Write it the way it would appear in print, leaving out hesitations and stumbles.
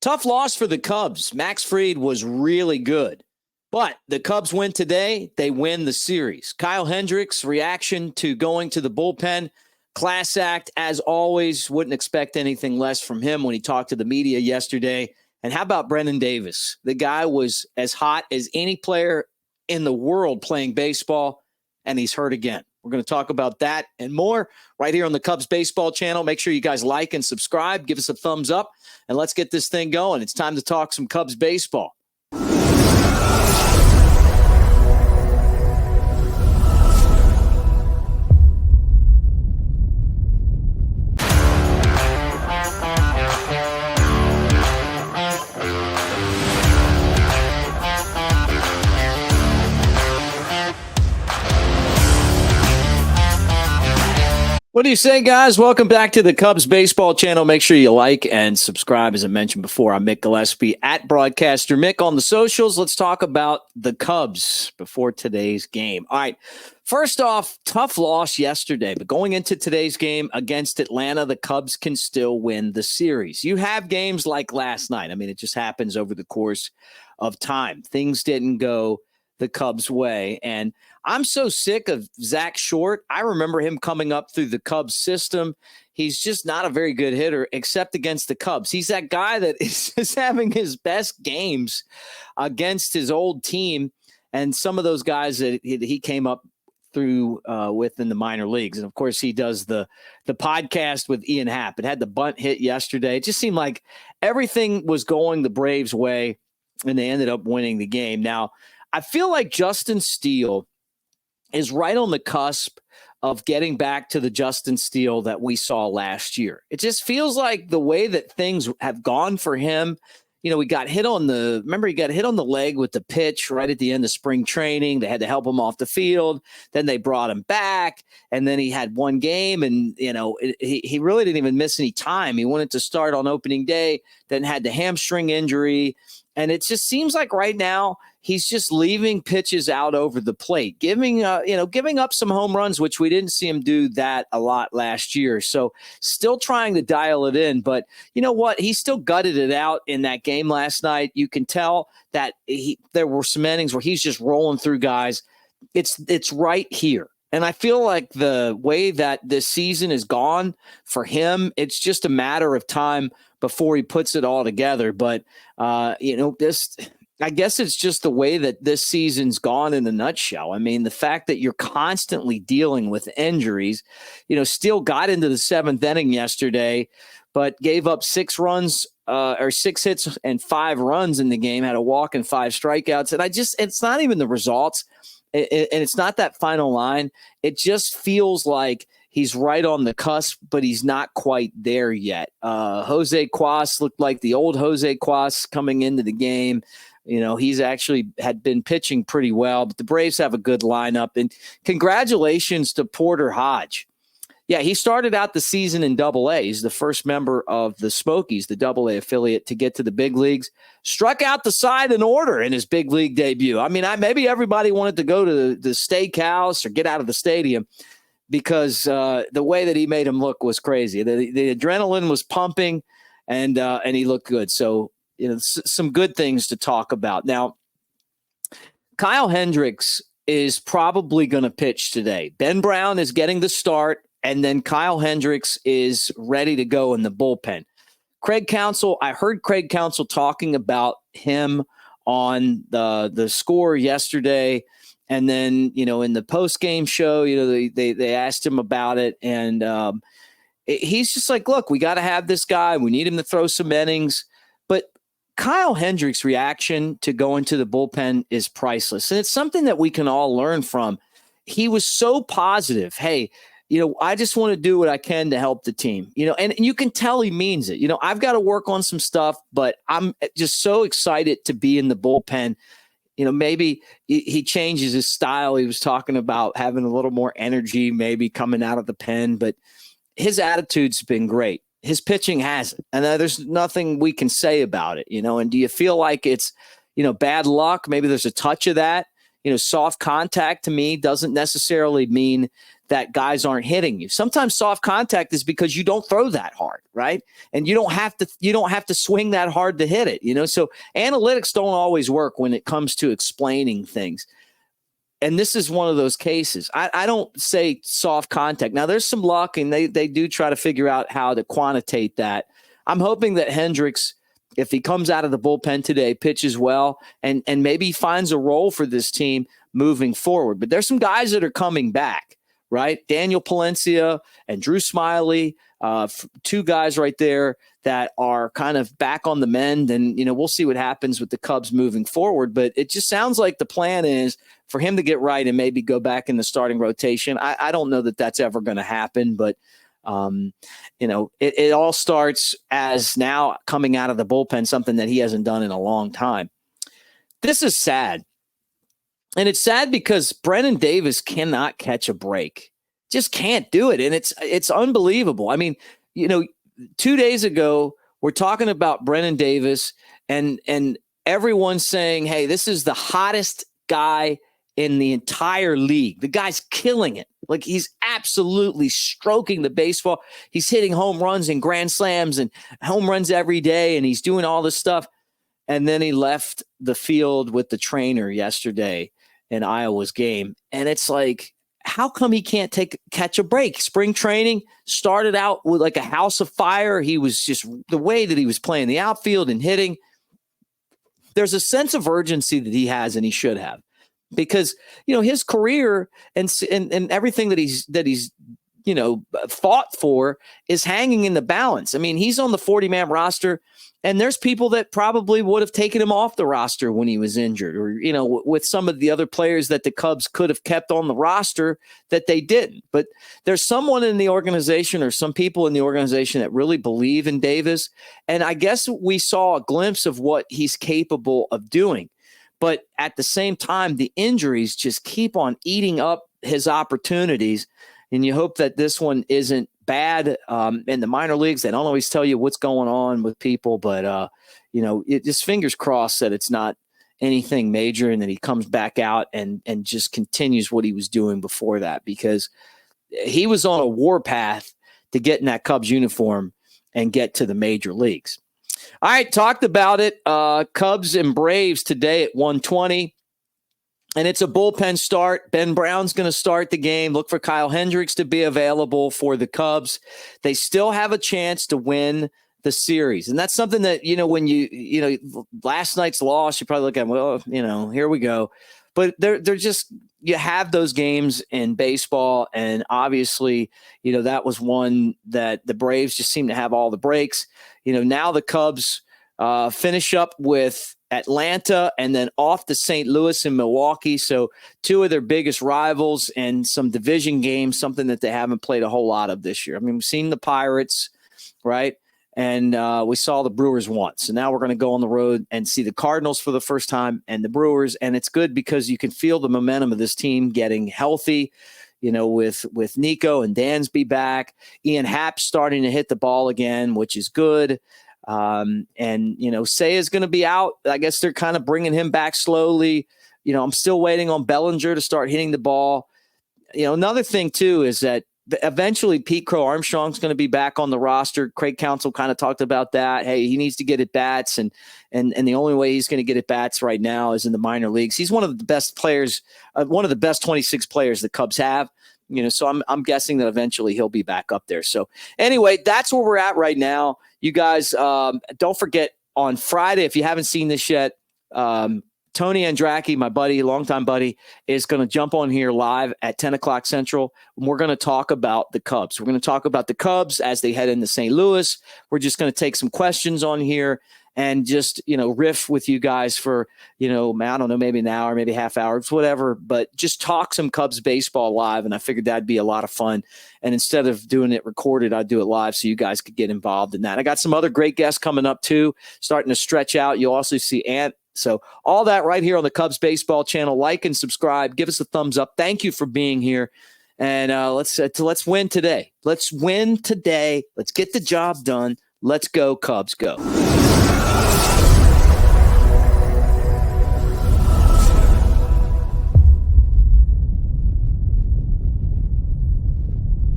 Tough loss for the Cubs. Max Fried was really good. But the Cubs win today, they win the series. Kyle Hendricks' reaction to going to the bullpen, class act as always. Wouldn't expect anything less from him when he talked to the media yesterday. And how about Brennen Davis? The guy was as hot as any player in the world playing baseball, and he's hurt again. We're going to talk about that and more right here on the Cubs Baseball channel. Make sure you guys like and subscribe. Give us a thumbs up, and let's get this thing going. It's time to talk some Cubs baseball. What do you say, guys? Welcome back to the Cubs Baseball channel. Make sure you like and subscribe. As I mentioned before, I'm Mick Gillespie at Broadcaster Mick on the socials. Let's talk about the Cubs before today's game. All right. First off, tough loss yesterday, but going into today's game against Atlanta, the Cubs can still win the series. You have games like last night. I mean, it just happens over the course of time. Things didn't go the Cubs' way. And I'm so sick of Zach Short. I remember him coming up through the Cubs system. He's just not a very good hitter except against the Cubs. He's that guy that is just having his best games against his old team and some of those guys that he came up through with in the minor leagues. And of course he does the podcast with Ian Happ. It had the bunt hit yesterday. It just seemed like everything was going the Braves' way and they ended up winning the game. Now, I feel like Justin Steele is right on the cusp of getting back to the Justin Steele that we saw last year. It just feels like the way that things have gone for him. You know, he got hit on the leg with the pitch right at the end of spring training. They had to help him off the field. Then they brought him back, and then he had one game, and, you know, he really didn't even miss any time. He wanted to start on opening day, then had the hamstring injury. And it just seems like right now he's just leaving pitches out over the plate, giving up some home runs, which we didn't see him do that a lot last year. So still trying to dial it in. But you know what? He still gutted it out in that game last night. You can tell that there were some innings where he's just rolling through guys. It's right here. And I feel like the way that this season is gone for him, it's just a matter of time before he puts it all together. But, I guess it's just the way that this season's gone in a nutshell. I mean, the fact that you're constantly dealing with injuries, Steele got into the seventh inning yesterday, but gave up 6 hits and 5 runs in the game, had a walk and 5 strikeouts. And it's not even the results. And it's not that final line. It just feels like he's right on the cusp, but he's not quite there yet. Jose Cuas looked like the old Jose Cuas coming into the game. He's actually had been pitching pretty well, but the Braves have a good lineup. And congratulations to Porter Hodge. Yeah, he started out the season in Double-A. He's the first member of the Smokies, the Double-A affiliate, to get to the big leagues. Struck out the side in order in his big league debut. I mean, maybe everybody wanted to go to the steakhouse or get out of the stadium because the way that he made him look was crazy. The adrenaline was pumping, and he looked good. So, some good things to talk about. Now, Kyle Hendricks is probably going to pitch today. Ben Brown is getting the start. And then Kyle Hendricks is ready to go in the bullpen. Craig Counsell, I heard Craig Counsell talking about him on the score yesterday. And then, in the post-game show, they asked him about it. And he's just like, look, we got to have this guy. We need him to throw some innings. But Kyle Hendricks' reaction to going to the bullpen is priceless. And it's something that we can all learn from. He was so positive. Hey, I just want to do what I can to help the team, and you can tell he means it. I've got to work on some stuff, but I'm just so excited to be in the bullpen. Maybe he changes his style. He was talking about having a little more energy, maybe coming out of the pen, but his attitude's been great. His pitching hasn't, and there's nothing we can say about it, and do you feel like it's, bad luck? Maybe there's a touch of that. Soft contact to me doesn't necessarily mean that guys aren't hitting you. Sometimes soft contact is because you don't throw that hard, right? And you don't have to swing that hard to hit it, So analytics don't always work when it comes to explaining things. And this is one of those cases. I don't say soft contact. Now, there's some luck, and they do try to figure out how to quantitate that. I'm hoping that Hendricks, if he comes out of the bullpen today, pitches well, and maybe finds a role for this team moving forward. But there's some guys that are coming back, right? Daniel Palencia and Drew Smiley, two guys right there that are kind of back on the mend. And, we'll see what happens with the Cubs moving forward. But it just sounds like the plan is for him to get right and maybe go back in the starting rotation. I don't know that that's ever going to happen, but it all starts as now coming out of the bullpen, something that he hasn't done in a long time. This is sad. And it's sad because Brennen Davis cannot catch a break. Just can't do it. And it's unbelievable. I mean, 2 days ago, we're talking about Brennen Davis and everyone's saying, hey, this is the hottest guy in the entire league. The guy's killing it. Like, he's absolutely stroking the baseball. He's hitting home runs and grand slams and home runs every day, and he's doing all this stuff. And then he left the field with the trainer yesterday in Iowa's game. And it's like, how come he can't catch a break? Spring training started out with like a house of fire. He was just the way that he was playing the outfield and hitting. There's a sense of urgency that he has, and he should have. Because, his career and everything that he's fought for is hanging in the balance. I mean, he's on the 40-man roster, and there's people that probably would have taken him off the roster when he was injured, or, with some of the other players that the Cubs could have kept on the roster that they didn't. But there's someone in the organization, or some people in the organization, that really believe in Davis. And I guess we saw a glimpse of what he's capable of doing. But at the same time, the injuries just keep on eating up his opportunities. And you hope that this one isn't bad. In the minor leagues, they don't always tell you what's going on with people. But, it just fingers crossed that it's not anything major and that he comes back out and just continues what he was doing before that. Because he was on a warpath to get in that Cubs uniform and get to the major leagues. All right, talked about it. Cubs and Braves today at 1:20. And it's a bullpen start. Ben Brown's going to start the game. Look for Kyle Hendricks to be available for the Cubs. They still have a chance to win the series. And that's something that, when last night's loss, you probably look at, well, here we go. But they're just, you have those games in baseball. And obviously, that was one that the Braves just seem to have all the breaks. Now the Cubs finish up with Atlanta and then off to St. Louis and Milwaukee. So two of their biggest rivals and some division games, something that they haven't played a whole lot of this year. I mean, we've seen the Pirates, right? And we saw the Brewers once. So now we're going to go on the road and see the Cardinals for the first time and the Brewers. And it's good because you can feel the momentum of this team getting healthy, with Nico and Dansby back. Ian Happ starting to hit the ball again, which is good. Say is going to be out. I guess they're kind of bringing him back slowly. I'm still waiting on Bellinger to start hitting the ball. Another thing too is that eventually Pete Crow Armstrong's going to be back on the roster. Craig Counsell kind of talked about that. Hey, he needs to get at bats, and the only way he's going to get at bats right now is in the minor leagues. He's one of the best players, one of the best 26 players the Cubs have. So I'm guessing that eventually he'll be back up there. So anyway, that's where we're at right now. You guys, don't forget on Friday, if you haven't seen this yet, Tony Andracki, my buddy, longtime buddy, is going to jump on here live at 10 o'clock Central. And we're going to talk about the Cubs. We're going to talk about the Cubs as they head into St. Louis. We're just going to take some questions on here and just, riff with you guys for, I don't know, maybe an hour, maybe half hour, whatever, but just talk some Cubs baseball live. And I figured that'd be a lot of fun. And instead of doing it recorded, I'd do it live so you guys could get involved in that. I got some other great guests coming up too, starting to stretch out. You'll also see Ant. So all that right here on the Cubs baseball channel. Like and subscribe. Give us a thumbs up. Thank you for being here. And let's win today. Let's win today. Let's get the job done. Let's go, Cubs, go.